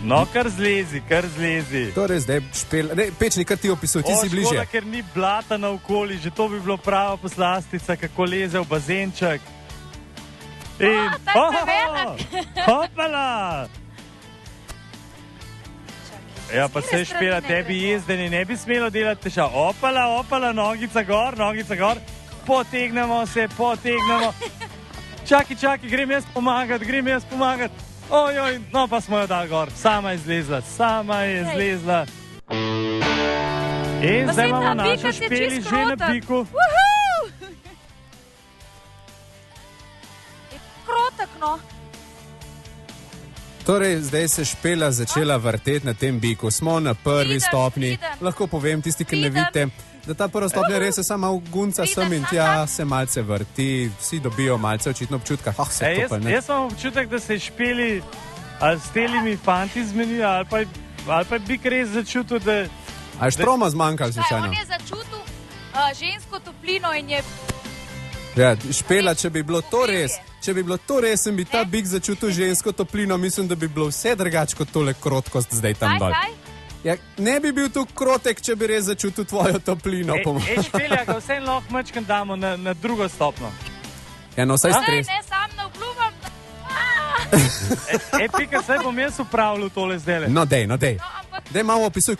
No, kar zlezi. Torej, zdaj Špela, ne, Pečnik, kar ti opisuj, ti si bliže. Škoda, ker ni blata naokoli, že to bi bilo prava poslastica, kako leze v bazenček. In, hopala! Ja, pa se Špela, tebi jezdenje ne bi smelo delati težav. Opala, nogica gor, potegnemo se. Čakaj, grem jaz pomagat. Ojoj, no pa smo jo dali gor, sama je zlezla. In zdaj imamo našo Špeli že na piku. Krotek, no. Torej, zdaj se Špela začela vrteti na tem biku. Smo na prvi stopni. Lahko povem, tisti, ki ne vidite, da ta prva stopnja res je sama gunca sem in tja se malce vrti. Vsi dobijo malce očitno občutka. Jaz imam občutek, da se je Špeli ali s telimi fanti zmenila, ali pa bi res začutil, da... A je štroma zmanjkal, slučajno? On je začutil žensko toplino in je... Ja, Špela, če bi bilo to res, sem bi ta bik začutil žensko toplino, mislim, da bi bilo vse drugače kot tole krotkost zdaj tam dol. Ja, ne bi bil tu krotek, če bi res začutil tvojo toplino. Špelja, ga vse lahko mačkam damo na drugo stopno. Ja, no, vsaj stres. Ne, sam ne obljubam. Pika, saj bom jaz upravljal tole zdaj. No, dej. Dej malo opisuj,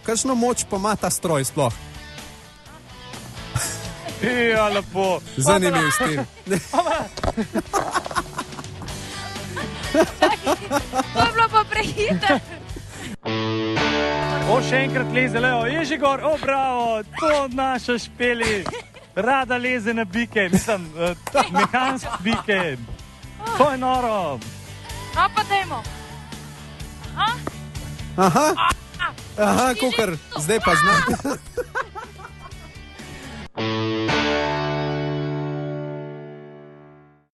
kakšno moč pa ima ta stroj sploh. Ja, lepo. Zanimiv stil. To je bilo pa prehiter. Še enkrat leze, Leo, je že gor, bravo, to naša Špeli. Rada leze na bike, mislim, mehanske bike. To je noro. No, pa dajmo. Aha, kukar, zdaj pa znam.